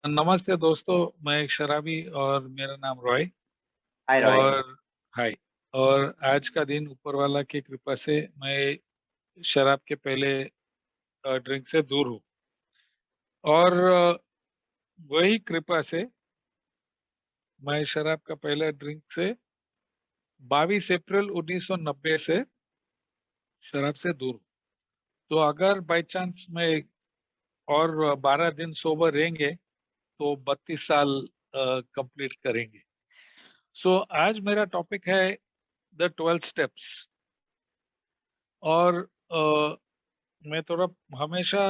नमस्ते दोस्तों। मैं एक शराबी और मेरा नाम रॉय। हाय रॉय। और हाय। और आज का दिन ऊपर वाला की कृपा से मैं शराब के पहले ड्रिंक से दूर हूँ। और वही कृपा से मैं शराब का पहला ड्रिंक से 22 अप्रैल 1990 से शराब से दूर हूँ। तो अगर बाय चांस मैं और 12 दिन सोबर रहेंगे तो 32 साल कंप्लीट करेंगे। सो आज मेरा टॉपिक है द 12 स्टेप्स। और मैं थोड़ा हमेशा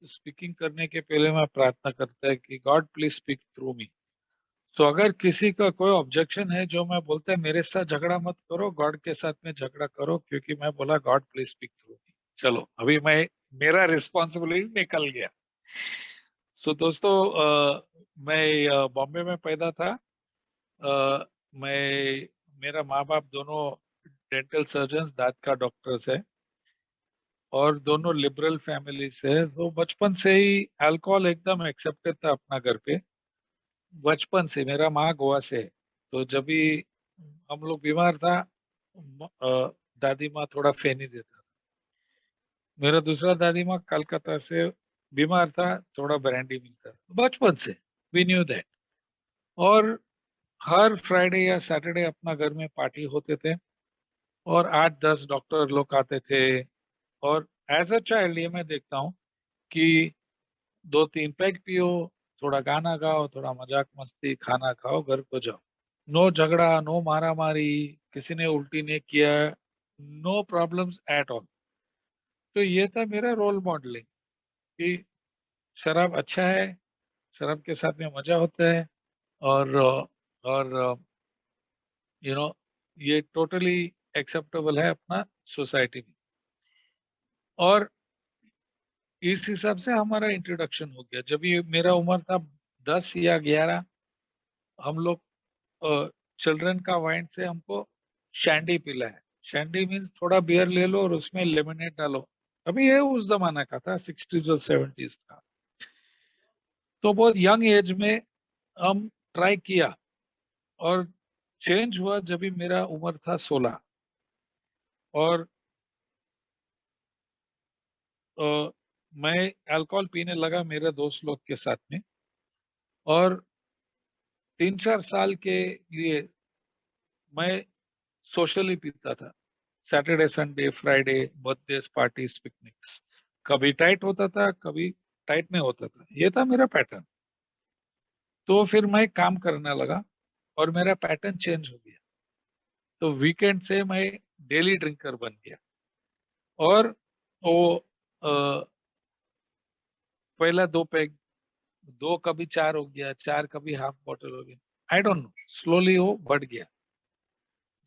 स्पीकिंग करने के पहले मैं प्रार्थना करता है कि गॉड प्लीज स्पीक थ्रू मी। तो अगर किसी का कोई ऑब्जेक्शन है जो मैं बोलता है मेरे साथ झगड़ा मत करो, गॉड के साथ में झगड़ा करो, क्योंकि मैं बोला गॉड प्लीज स्पीक थ्रू मी। चलो अभी मैं मेरा रिस्पॉन्सिबिलिटी निकल गया। सो दोस्तों, मैं बॉम्बे में पैदा था। मैं मेरा माँ बाप दोनों डेंटल सर्जन्स, दांत का डॉक्टर्स है, और दोनों लिबरल फैमिली से। तो बचपन से ही अल्कोहल एकदम एक्सेप्टेड था अपना घर पे। बचपन से मेरा माँ गोवा से है। तो जब भी हम लोग बीमार था, दादी माँ थोड़ा फेनी देता था। मेरा दूसरा दादी माँ कलकत्ता से बीमार था, थोड़ा ब्रांडी मिलता था। बचपन से वी न्यू दैट। और हर फ्राइडे या सैटरडे अपना घर में पार्टी होते थे, और 8-10 डॉक्टर लोग आते थे। और एज अ चाइल्ड ये मैं देखता हूँ कि 2-3 पैग पियो, थोड़ा गाना गाओ, थोड़ा मजाक मस्ती, खाना खाओ, घर को जाओ। नो झगड़ा, नो मारा मारी, किसी ने उल्टी नहीं किया, नो प्रॉब्लम्स एट ऑल। तो ये था मेरा रोल मॉडलिंग कि शराब अच्छा है, शराब के साथ में मजा होता है। और यू नो ये टोटली एक्सेप्टेबल है अपना सोसाइटी में। और इस हिसाब से हमारा इंट्रोडक्शन हो गया। जब ये मेरा उम्र था 10 या 11, हम लोग चिल्ड्रन का वाइन से हमको शैंडी पिला है। शैंडी मीन्स थोड़ा बियर ले लो और उसमें लेमनेड डालो। अभी ये उस जमाना का था, 60s और 70s का। तो बहुत यंग एज में हम ट्राई किया, और चेंज हुआ जब भी मेरा उम्र था 16। और अ, मैं अल्कोहल पीने लगा मेरे दोस्त लोग के साथ में। और 3-4 साल के लिए मैं सोशली पीता था। Saturday, Sunday, Friday, birthday parties, picnics. कभी टाइट होता था, कभी टाइट नहीं होता था। ये था मेरा पैटर्न। तो फिर मैं काम करने लगा और मेरा पैटर्न चेंज हो गया। तो वीकेंड से मैं डेली ड्रिंकर बन गया। और वो पहला 2 पैग, 2 कभी 4 हो गया, 4 कभी हाफ बॉटल हो गया। आई डोंट नो, स्लोली वो बढ़ गया।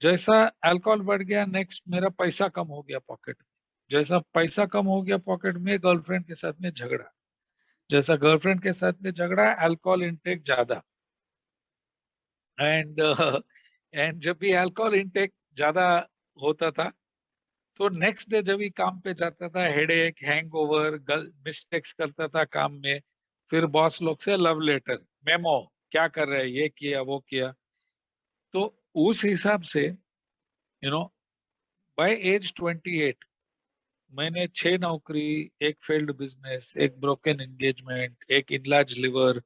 जैसा अल्कोहल बढ़ गया, नेक्स्ट मेरा पैसा कम हो गया पॉकेट में। जैसा पैसा कम हो गया पॉकेट में, गर्लफ्रेंड के साथ में झगड़ा। जैसा गर्लफ्रेंड के साथ में झगड़ा, अल्कोहल इनटेक ज्यादा। एंड एंड जब भी अल्कोहल इनटेक ज्यादा होता था, तो नेक्स्ट डे जब भी काम पे जाता था, हेडेक, हैंगओवर, मिस्टेक्स करता था काम में। फिर बॉस लोग से लव लेटर, मेमो, क्या कर रहे हैं, ये किया वो किया। तो उस हिसाब से यू नो बाय एज 28 मैंने 6 नौकरी, एक फेल्ड बिजनेस, एक ब्रोकन एंगेजमेंट, एक इनलार्ज लिवर,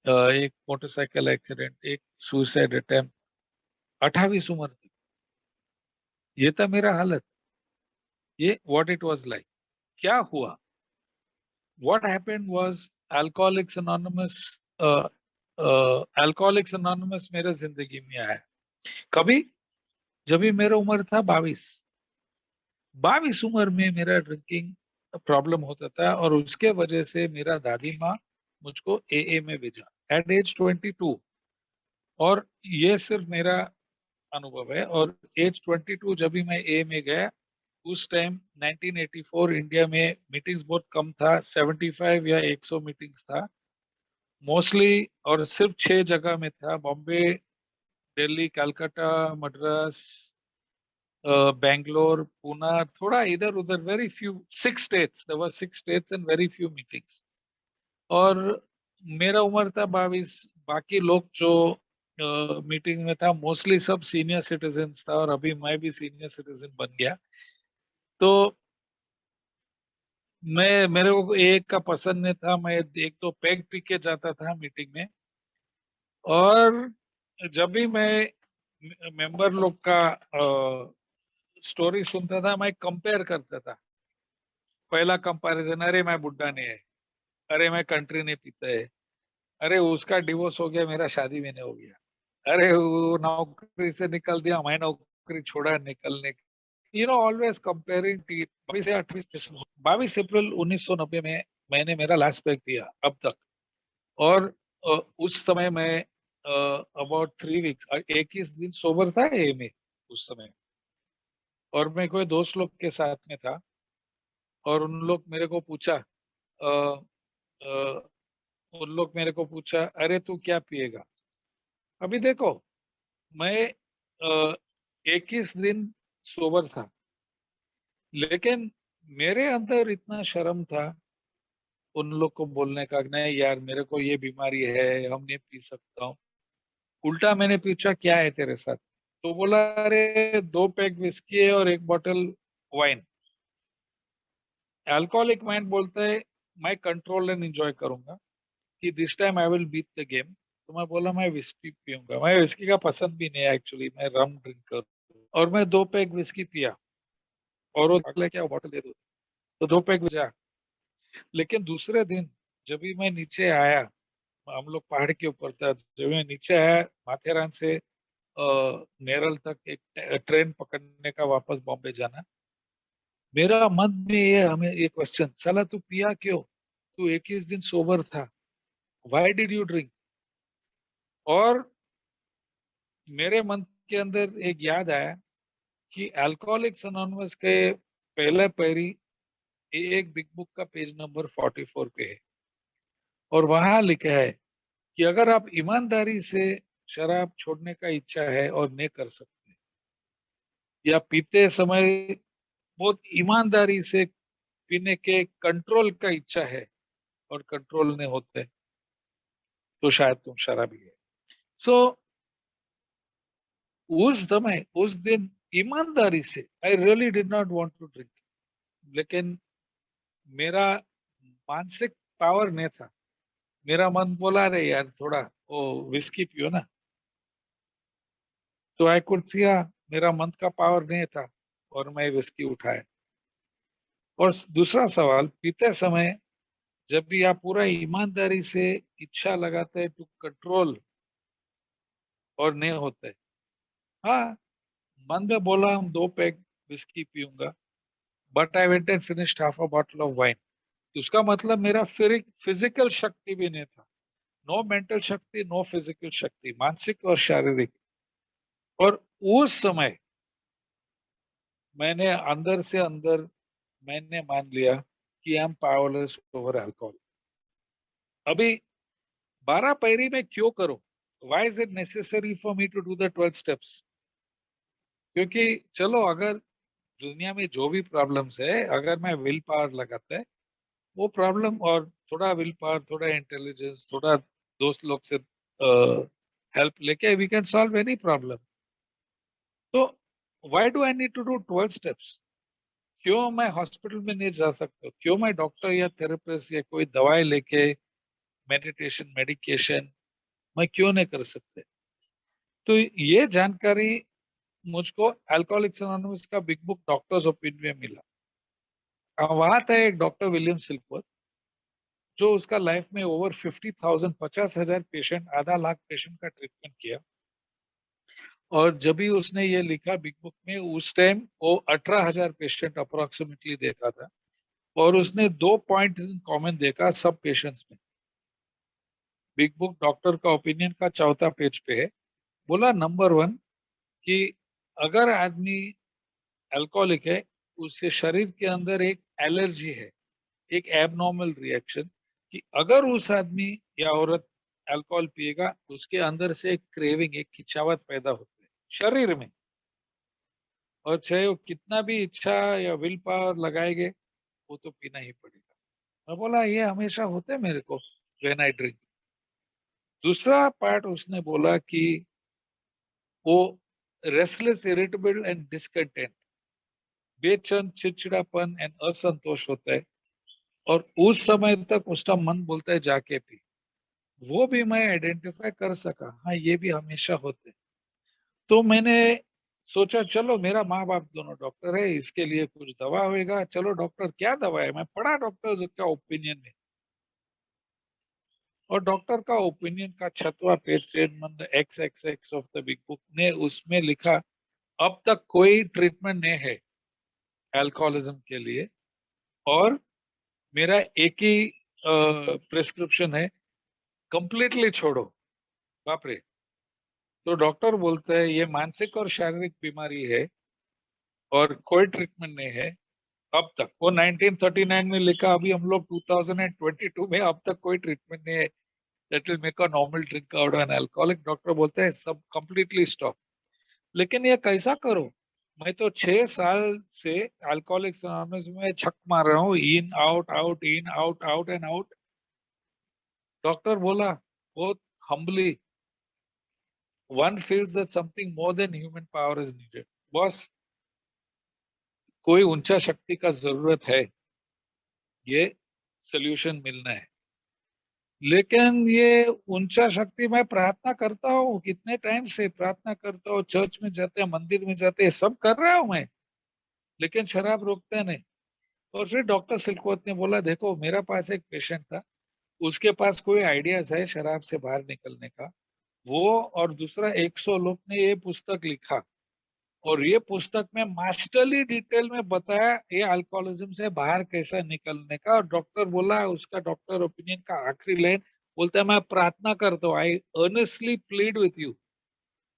एक मोटरसाइकिल एक्सीडेंट, एक सुसाइड अटेम्प्ट, 28 उम्र थी। ये था मेरा हालत। ये व्हाट इट वाज लाइक। क्या हुआ, what happened was, alcoholics anonymous. Alcoholics anonymous मेरे जिंदगी में आया कभी, जब भी मेरा उम्र था 22। 22 उम्र में मेरा ड्रिंकिंग प्रॉब्लम होता था, और उसके वजह से मेरा दादी माँ मुझको एए में भेजा एट एज 22। और ये सिर्फ मेरा अनुभव है। और एज 22 जब भी मैं ए में गया, उस टाइम 1984 इंडिया में मीटिंग्स बहुत कम था, 75 या 100 मीटिंग्स था मोस्टली। और सिर्फ 6 जगह में था, बॉम्बे, दिल्ली, कलकत्ता, मद्रास, बैंगलोर, पुणे, थोड़ा इधर उधर, very few, 6 states, there were 6 states and very few meetings. और मेरा उम्र था 22, बाकी लोग जो मीटिंग में था मोस्टली सब सीनियर सिटीजन्स था, और अभी मैं भी सीनियर सिटीजन बन गया। तो मैं, मेरे को एक का पसंद नहीं था, मैं एक तो पैग पी के जाता था मीटिंग में। और जब भी मैं मेंबर लोग का स्टोरी सुनता था, मैं कंपेयर करता था। पहला कंपैरिजन, अरे मैं बुड्ढा नहीं है, अरे मैं कंट्री नहीं पीता है, अरे उसका डिवोर्स हो गया, मेरा शादी भी नहीं हो गया, अरे वो नौकरी से निकल दिया, मैं नौकरी छोड़ा निकलने। Always comparing. 22 अप्रैल 1990 में मैंने मेरा लास्ट पैक दिया अब तक। और उस समय मैं अबाउट 3 वीक्स, 21 दिन सोबर था ये में उस समय। और मैं कोई दोस्त लोग के साथ में था, और उन लोग मेरे को पूछा, अ, अ, उन लोग मेरे को पूछा, अरे तू क्या पिएगा? अभी देखो, मैं 21 दिन सोबर था, लेकिन मेरे अंदर इतना शर्म था उन लोग को बोलने का कि नहीं यार, मेरे को ये बीमारी है, हम नहीं पी सकता हूँ। उल्टा मैंने पूछा, क्या है तेरे साथ? तो बोला, अरे 2 पैक विस्की है और 1 बॉटल वाइन। अल्कोहलिक माइंड बोलता है मैं कंट्रोल एंड एंजॉय करूंगा, कि this time I will beat the game. तो मैं बोला मैं विस्की पीऊंगा, मैं विस्की का पसंद भी नहीं है एक्चुअली, मैं रम ड्रिंक कर। और मैं 2 पैक विस्की पिया, और वो अगले क्या बॉटल दे दो, तो 2 पैक बजा। लेकिन दूसरे दिन जब भी मैं नीचे आया, हम लोग पहाड़ के ऊपर था, जब मैं नीचे आया माथेरान से नेरल तक एक ट्रेन पकड़ने का, वापस बॉम्बे जाना, मेरा मन में ये, हमें ये क्वेश्चन, साला तू पिया क्यों? तू 21 दिन सोबर था, व्हाई डिड यू ड्रिंक? और मेरे मन के अंदर एक याद आया कि अल्कोहलिक्स अनोनिमस के पहले पैरी एक बिग बुक का पेज नंबर 44 पे है, और वहां लिखा है कि अगर आप ईमानदारी से शराब छोड़ने का इच्छा है और नहीं कर सकते, या पीते समय बहुत ईमानदारी से पीने के कंट्रोल का इच्छा है और कंट्रोल नहीं होते, तो शायद तुम शराबी है। सो उस समय, उस दिन, ईमानदारी से I really did not want to drink, लेकिन मेरा मानसिक पावर नहीं था। मेरा मन बोला, रे यार थोड़ा वो विस्की पियो ना। तो आई कुड सी, मेरा मन का पावर नहीं था, और मैं विस्की उठाया। और दूसरा सवाल, पीते समय जब भी आप पूरा ईमानदारी से इच्छा लगाते हैं टू कंट्रोल, और नहीं होते, हाँ, मन में बोला हम 2 पैक विस्की पीऊंगा, but I went and finished half a bottle of wine. उसका मतलब मेरा फिर फिजिकल शक्ति भी नहीं था, नो मेंटल शक्ति, नो फिजिकल शक्ति, मानसिक और शारीरिक। और उस समय मैंने अंदर से अंदर, मैंने मान लिया कि I am powerless over alcohol. अभी 12 पैरी में क्यों करूं? Why is it necessary for me to do the 12 steps? क्योंकि चलो, अगर दुनिया में जो भी प्रॉब्लम्स है, अगर मैं विल पावर लगाता है, वो प्रॉब्लम, और थोड़ा विल पावर, थोड़ा इंटेलिजेंस, थोड़ा दोस्त लोग से हेल्प लेके we can solve any problem. तो why do I need to do 12 steps? क्यों मैं हॉस्पिटल में नहीं जा सकता? क्यों मैं डॉक्टर या थेरेपिस्ट या कोई दवाई लेके, मेडिटेशन, मेडिकेशन, मैं क्यों नहीं कर सकते? तो ये जानकारी मुझको अल्कोहलिक्स एनोनिमस का बिग बुक डॉक्टर्स ओपिनियन में मिला। वहां था एक डॉक्टर विलियम सिल्कवर्थ, जो उसका लाइफ में ओवर 50,000, 50,000 पेशेंट, आधा लाख पेशेंट का ट्रीटमेंट किया। और जब भी उसने ये लिखा बिग बुक में, उस टाइम वो 18,000 पेशेंट अप्रोक्सीमेटली देखा था। और उसने 2 पॉइंट कॉमन देखा सब पेशेंट्स में। बिग बुक डॉक्टर का ओपिनियन का चौथा पेज पे है। बोला, नंबर 1, कि अगर आदमी अल्कोहलिक है, उसके शरीर के अंदर एक एलर्जी है, एक एबनॉर्मल रिएक्शन, कि अगर उस आदमी या औरत अल्कोहल पिएगा, उसके अंदर से एक क्रेविंग, एक खिंचावत पैदा होती है शरीर में। और चाहे वो कितना भी इच्छा या विल पावर लगाएंगे, वो तो पीना ही पड़ेगा। मैं बोला, ये हमेशा होता है मेरे को व्हेन आई ड्रिंक। दूसरा पार्ट उसने बोला कि वो रेस्टलेस, इरिटेबल एंड डिसकंटेंट, बेचैन, चिड़चिड़ापन एंड असंतोष होता है, और उस समय तक उसका मन बोलता है जाके पी। वो भी मैं आइडेंटिफाई कर सका, हाँ ये भी हमेशा होते हैं। तो मैंने सोचा चलो, मेरा माँ बाप दोनों डॉक्टर है, इसके लिए कुछ दवा होएगा, चलो डॉक्टर क्या दवा है, मैं पढ़ा डॉक्टर का ओपिनियन में, और डॉक्टर का ओपिनियन का 6वां page, treatment x x x of the big book ने उसमें लिखा, अब तक कोई ट्रीटमेंट नहीं है अल्कोहलिज्म के लिए, और मेरा एक ही प्रिस्क्रिप्शन है, कंप्लीटली छोड़ो। बाप रे। तो डॉक्टर बोलता है ये मानसिक और शारीरिक बीमारी है और कोई ट्रीटमेंट नहीं है अब तक। वो 1939 में लिखा, अभी हम लोग 2022 में, अब तक कोई ट्रीटमेंट नहीं है that will make a normal drink out an alcoholic. Doctor बोलते हैं सब कंप्लीटली स्टॉप। लेकिन ये कैसा करो, मैं तो 6 साल से अल्कोहलिक्स एनोनिमस में छक मार रहा हूँ, in out out in out out and out. Doctor बोला बहुत humbly, one feels that something more than human power is needed. Boss, कोई ऊंचा शक्ति का जरूरत है, ये सोल्यूशन मिलना है। लेकिन ये ऊंचा शक्ति, मैं प्रार्थना करता हूँ, कितने टाइम से प्रार्थना करता हूँ, चर्च में जाते हैं, मंदिर में जाते हैं, सब कर रहा हूँ मैं, लेकिन शराब रोकते नहीं। और फिर डॉक्टर सिलकोत ने बोला देखो, मेरा पास एक पेशेंट था, उसके पास कोई आइडियाज है शराब से बाहर निकलने का, वो और दूसरा 100 लोग ने ये पुस्तक लिखा, और ये पुस्तक में मास्टरली डिटेल में बताया ये अल्कोहलिज्म से बाहर कैसा निकलने का। और डॉक्टर बोला, उसका डॉक्टर ओपिनियन का आखिरी लाइन बोलता है, मैं प्रार्थना करता हूँ, आई अर्नेस्टली प्लीड विथ यू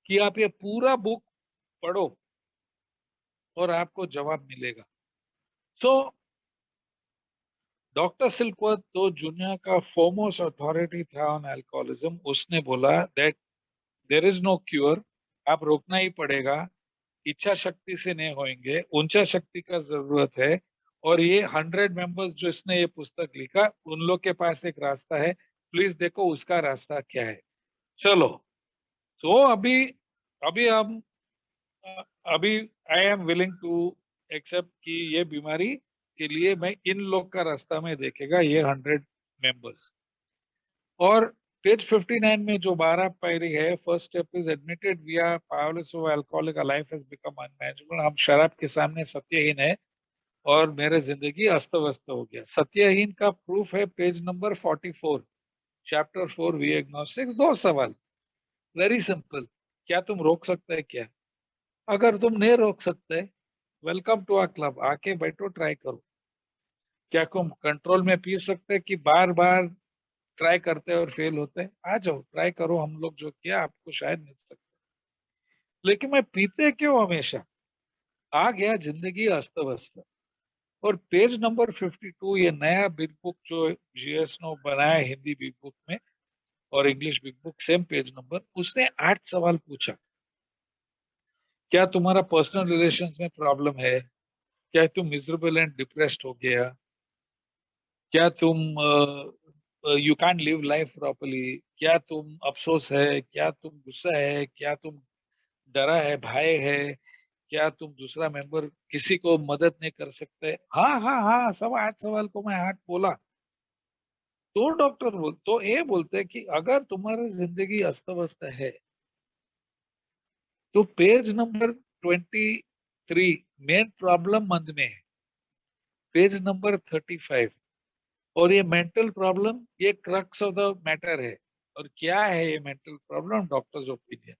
कि आप ये पूरा बुक पढ़ो और आपको जवाब मिलेगा। सो डॉक्टर सिल्कवर्थ तो दुनिया का फोरमोस्ट अथॉरिटी था ऑन अल्कोहलिज्म, उसने बोला that there is no cure, आप रोकना ही पड़ेगा, इच्छा शक्ति से नहीं होंगे, ऊंचा शक्ति का जरूरत है। और ये 100 मेंबर्स जो इसने ये पुस्तक लिखा, उन लोग के पास एक रास्ता है, प्लीज देखो उसका रास्ता क्या है। चलो, तो अभी अभी हम अभी I am willing to accept कि ये बीमारी के लिए मैं इन लोग का रास्ता में देखेगा, ये 100 मेंबर्स। और पेज 59 में जो 12 पायरी है, first step is admitted we are powerless over alcoholic, our life has become unmanageable, हम शराब के सामने सत्यहीन है और मेरे जिंदगी अस्त व्यस्त हो गया। सत्यहीन का प्रूफ है page number 44, chapter 4 we agnostics. 2 सवाल, वेरी सिंपल, क्या तुम रोक सकते हैं क्या? अगर तुम नहीं रोक सकते, वेलकम टू आवर क्लब, आके बैठो, ट्राई करो। क्या तुम कंट्रोल में पी सकते हैं कि बार बार ट्राई करते हैं और फेल होते हैं? आ जाओ, ट्राई करो, हम लोग जो किया आपको शायद मिल सकता है। लेकिन मैं पीते क्यों हमेशा? आ गया जिंदगी अस्त व्यस्त। और पेज नंबर 52, ये नया बिग बुक जो जीएस नो बनाया हिंदी बिग बुक में और English big book, same page number, उसने 8 सवाल पूछा। क्या तुम्हारा पर्सनल रिलेशंस में प्रॉब्लम है? क्या तुम मिजरेबल एंड डिप्रेस्ड हो गया? क्या तुम you can live life properly? क्या तुम अफसोस है? क्या तुम गुस्सा है? क्या तुम डरा है, भय है? क्या तुम दूसरा मेंबर किसी को मदद नहीं कर सकते? हाँ हाँ हाँ, सब 8 सवाल को मैं 8 बोला। तो डॉक्टर तो ये बोलते हैं कि अगर तुम्हारी जिंदगी अस्त व्यस्त है, तो पेज नंबर 23, मेन प्रॉब्लम मंद में है, पेज नंबर 35, और ये मेंटल प्रॉब्लम, ये क्रक्स ऑफ द मैटर है। और क्या है ये mental problem? Doctor's opinion,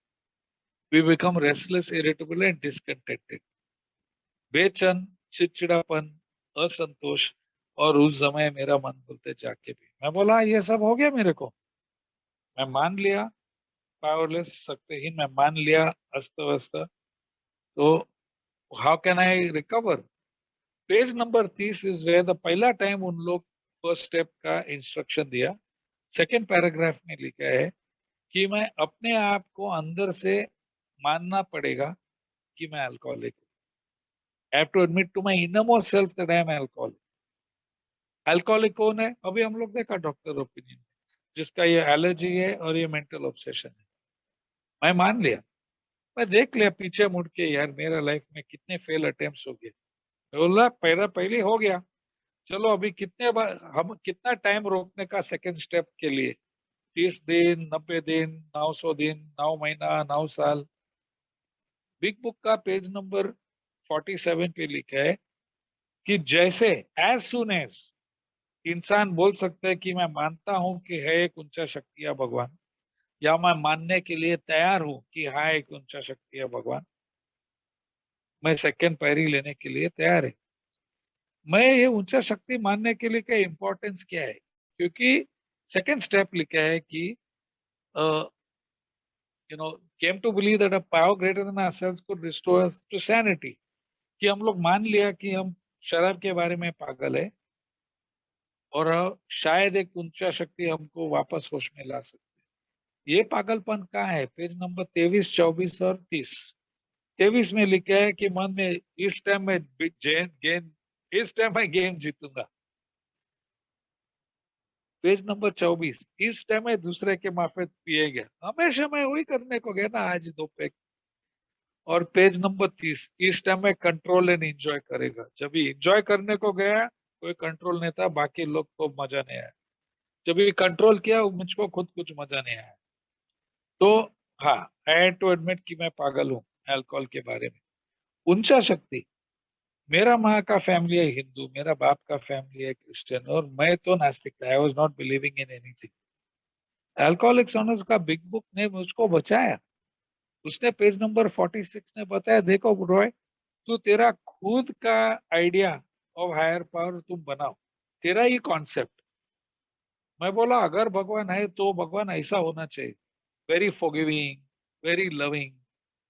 we become restless, irritable and discontented, बेचैन, चिड़चिड़ापन, असंतोष। और उस समय मेरा मन बोलते जाके भी। मैं बोला ये सब हो गया मेरे को, मैं मान लिया पावरलेस, शक्तिहीन, मैं मान लिया अस्त व्यस्त, तो how can I recover? Page number 30 is where the पहला टाइम उन लोग फर्स्ट स्टेप का इंस्ट्रक्शन दिया। सेकेंड पैराग्राफ में लिखा है कि मैं अपने आप को अंदर से मानना पड़ेगा कि मैं अल्कोहलिक हूँ। I have to admit to my innermost self that I am alcoholic. Alcoholic कौन है? अभी हम लोग देखा डॉक्टर ओपिनियन। जिसका ये एलर्जी है और ये मेंटल ऑब्सेशन है। मैं मान लिया, मैं देख लिया पीछे मुड़ के, यार मेरा लाइफ में कितने फेल अटेम्प्ट्स हो गए। मैं बोला पहला पहले हो गया, चलो अभी कितने बार हम कितना टाइम रोकने का सेकंड स्टेप के लिए, 30 दिन, 90 दिन, 900 दिन, 9 महीना, 9 साल। बिग बुक का पेज नंबर 47 पे लिखा है कि जैसे एज सुन एज इंसान बोल सकता है कि मैं मानता हूं कि है एक ऊंचा शक्ति या भगवान, या मैं मानने के लिए तैयार हूं कि हाँ एक ऊंचा शक्ति या भगवान, मैं सेकंड पैरी लेने के लिए तैयार है। मैं ये ऊंचा शक्ति मानने के लिए क्या इंपॉर्टेंस क्या है, क्योंकि सेकंड स्टेप लिखा है कि you know came to believe that a power greater than ourselves could restore us to sanity, कि हम लोग मान लिया कि हम शराब के बारे में पागल है, और शायद एक ऊंचा शक्ति हमको वापस होश में ला सकती है। ये पागलपन कहाँ है? पेज नंबर 23, 24 और 30। 23 में लिखा है कि मन में इस टाइम में गेंद, इस टाइम मैं गेम जीतूंगा। पेज नंबर 24, इस टाइम में दूसरे के माफिक पिए गया, हमेशा मैं वही करने को गया ना आज दो पे। और पेज नंबर 30, इस टाइम में कंट्रोल एंड एंजॉय करेगा। जब ये एंजॉय करने को गया कोई कंट्रोल नहीं था, बाकी लोग को मजा नहीं आया। जब ये कंट्रोल किया मुझको खुद कुछ मजा नहीं आया। तो हाँ, आई हैड टू एडमिट कि मैं पागल हूँ अल्कोहल के बारे में। ऊंचा शक्ति, मेरा माँ का फैमिली है हिंदू, मेरा बाप का फैमिली है क्रिश्चियन, और मैं तो नास्तिक था, I was not believing in anything. Alcoholics anonymous का बिग बुक ने मुझको बचाया। उसने पेज नंबर 46 ने बताया, देखो रॉय, तू तेरा खुद का आइडिया ऑफ हायर पावर तुम बनाओ, तेरा ही कॉन्सेप्ट। मैं बोला अगर भगवान है तो भगवान ऐसा होना चाहिए, वेरी फॉरगिविंग, वेरी लविंग।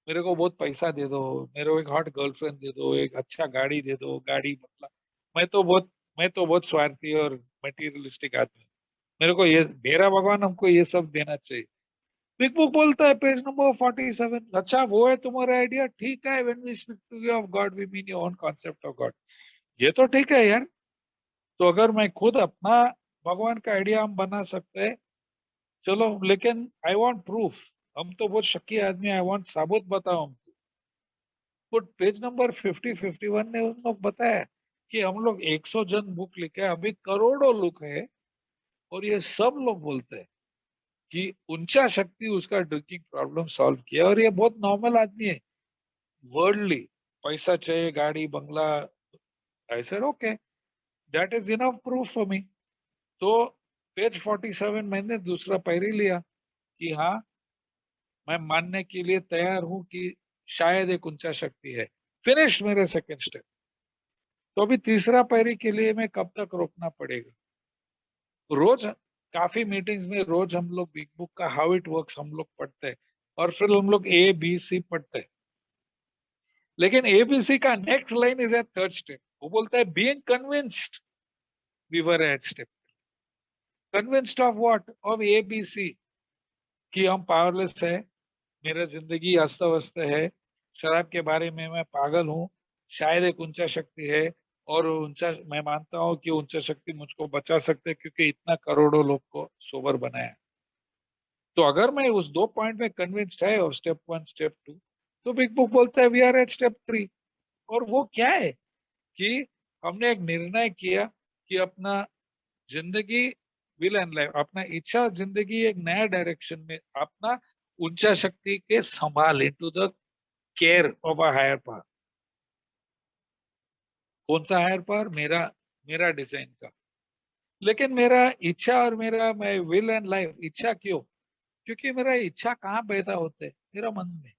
मेरे को बहुत पैसा दे दो, मेरे को एक हॉट गर्लफ्रेंड दे दो, एक अच्छा गाड़ी दे दो, गाड़ी मतलब मैं तो बहुत मैं तो बहुत स्वार्थी और मटेरियलिस्टिक आदमी हूँ। मेरे को ये मेरा भगवान हमको ये सब देना चाहिए। बिग बुक बोलता है पेज नंबर 47, अच्छा वो है तुम्हारा आइडिया, ठीक है, when we speak to you of God we mean your own concept of God. ये तो ठीक है यार। तो अगर मैं खुद अपना भगवान का आइडिया हम बना सकते हैं, चलो, लेकिन आई वांट प्रूफ। हम तो बहुत शक्की आदमी, आई वांट सबूत बताओ हमको। तो पेज नंबर 50, 51 ने उन लोग बताया कि हम लोग 100 जन बुक लिखे, अभी करोड़ों लोग हैं, और ये सब लोग बोलते हैं कि ऊंचा शक्ति उसका ड्रिंकिंग प्रॉब्लम सॉल्व किया, और ये बहुत नॉर्मल आदमी है, वर्ल्डली, पैसा चाहिए, गाड़ी बंगला। ऐसे okay, that is enough proof for me. तो पेज 47 मैंने दूसरा पैरी लिया कि हाँ, मैं मानने के लिए तैयार हूं कि शायद एक ऊंचा शक्ति है। फिनिश मेरे सेकंड स्टेप। तो अभी तीसरा पैरी के लिए मैं कब तक रोकना पड़ेगा? रोज काफी मीटिंग्स में रोज हम लोग बिग बुक का हाउ इट वर्क्स हम लोग पढ़ते हैं, और फिर हम लोग ABC पढ़ते हैं। लेकिन ABC का next line is at third step. वो बोलता है being convinced, we were at step. Convinced of what? Of ABC, कि हम पावरलेस है, मेरा जिंदगी अस्त व्यस्त है, शराब के बारे में मैं पागल हूँ, शायद एक ऊंचा शक्ति है, और ऊंचा मैं मानता हूँ कि ऊंचा शक्ति मुझको बचा सकते हैं क्योंकि इतना करोड़ों लोग को सोबर बनाया। तो अगर मैं उस दो पॉइंट में कन्विंस्ड है, और स्टेप 1, स्टेप 2, तो बिग बुक बोलता है वी आर एट स्टेप 3। और वो क्या है कि हमने एक निर्णय किया कि अपना जिंदगी, विल एंड लाइफ, अपना इच्छा जिंदगी एक नया डायरेक्शन में, अपना ऊंचा शक्ति के संभाल, into the care of a higher power. कौन सा हायर पावर? मेरा मेरा डिजाइन का। लेकिन मेरा इच्छा और मेरा मैं विल एंड लाइफ, इच्छा क्यों? क्योंकि मेरा इच्छा कहाँ पैदा होते है? मेरा मन में।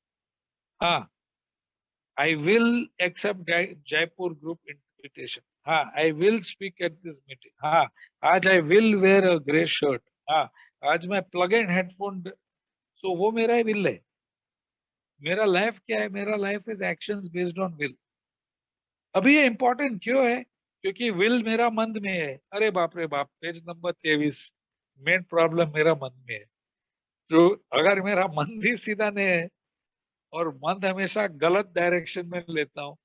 हाँ, I will accept Jaipur group invitation. हाँ, I will speak at this meeting. हाँ, आज I will wear a grey shirt. हाँ, आज मैं प्लग इन हेडफोन। सो वो मेरा विल है। मेरा लाइफ क्या है? मेरा life is actions based on will. अभी ये इंपॉर्टेंट क्यों है? क्योंकि विल मेरा मन में है। अरे बाप रे बाप, पेज नंबर 23, मेन प्रॉब्लम मेरा मन में है। तो अगर मेरा मन भी सीधा नहीं है, और मन हमेशा गलत डायरेक्शन में लेता हूँ,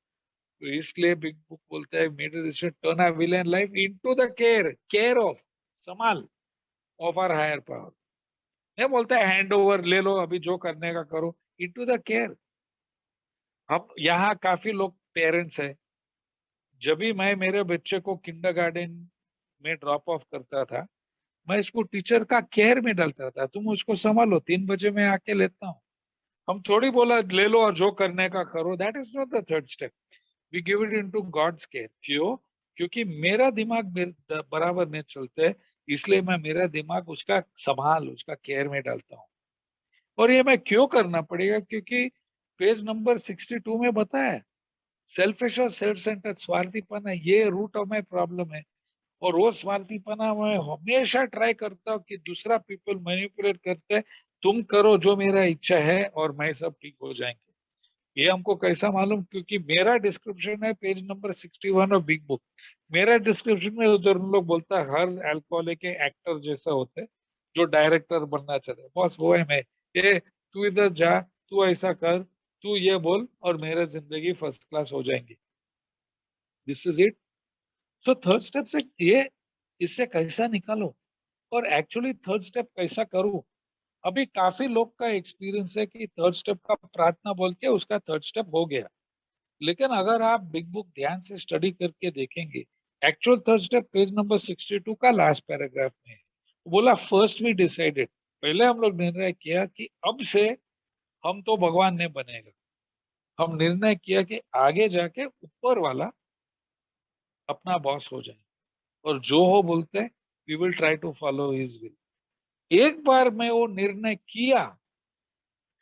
तो इसलिए बिग बुक बोलता है meditation turn a will and life into the care, care of, संभाल। Of our higher power. नहीं बोलते हैंड ओवर ले लो, अभी जो करने का करो, इनटू द केयर। हम यहाँ काफी लोग पेरेंट्स है, जब भी मैं मेरे बच्चे को किंडरगार्टन में ड्रॉप ऑफ करता था, मैं इसको टीचर का केयर में डालता था, तुम उसको संभालो, 3 बजे मैं आके लेता हूँ। हम थोड़ी बोला ले लो और जो करने का करो, that is not the third step. We give it into God's care. क्यों? क्योंकि मेरा दिमाग बराबर नहीं चलते, इसलिए मैं मेरा दिमाग उसका संभाल, उसका केयर में डालता हूँ। और ये मैं क्यों करना पड़ेगा? क्योंकि पेज नंबर 62 में बताया है, सेल्फिश और सेल्फ सेंटर्ड, स्वार्थीपना, ये रूट ऑफ माई प्रॉब्लम है। और वो स्वार्थीपना मैं हमेशा ट्राई करता हूँ कि दूसरा पीपल मैनिपुलेट करते हैं, तुम करो जो मेरा इच्छा है और मैं सब ठीक हो जाएंगे। ये हमको कैसा मालूम? क्योंकि मेरा डिस्क्रिप्शन है page number 61 of big book. मेरा डिस्क्रिप्शन में उधर उन लोग बोलता है हर अल्कोहलिक के एक्टर जैसा होता है, जो डायरेक्टर बनना चाहते हैं, बस वो है मैं। ये तू इधर जा, तू ऐसा कर, तू ये बोल और मेरा जिंदगी फर्स्ट क्लास हो जाएंगी। This is it. So third step से ये, इससे कैसा निकालो और एक्चुअली थर्ड स्टेप कैसा करूं। अभी काफी लोग का एक्सपीरियंस है कि थर्ड स्टेप का प्रार्थना बोल के उसका थर्ड स्टेप हो गया। लेकिन अगर आप बिग बुक ध्यान से स्टडी करके देखेंगे, actual third step page number 62 का लास्ट पैराग्राफ में है। बोला फर्स्ट वी डिसाइडेड, पहले हम लोग निर्णय किया कि अब से हम तो भगवान नहीं बनेगा। हम निर्णय किया कि आगे जाके ऊपर वाला अपना बॉस हो जाए और जो हो बोलते हैं, we will try to follow his will. एक बार मैं वो निर्णय किया,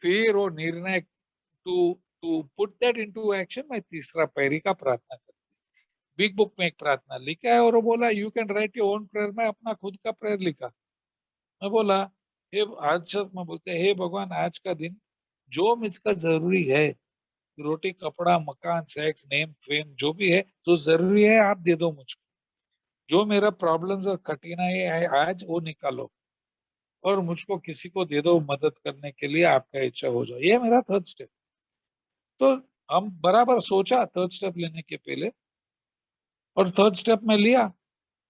फिर वो निर्णय to to put that into action, मैं तीसरा पैरी का प्रार्थना कर, बिग बुक में एक प्रार्थना लिखा है और वो बोला you can write your own prayer. मैं अपना खुद का प्रेयर लिखा। मैं बोला हे, आज मैं बोलते हे भगवान, आज का दिन जो मुझका जरूरी है, रोटी कपड़ा मकान सेक्स नेम फेम जो भी है, जो जरूरी है आप दे दो मुझको। जो मेरा प्रॉब्लम्स और कठिनाई है आज वो निकालो और मुझको किसी को दे दो मदद करने के लिए, आपका इच्छा हो जाए। ये मेरा थर्ड स्टेप। तो हम बराबर सोचा थर्ड स्टेप लेने के पहले, और थर्ड स्टेप में लिया।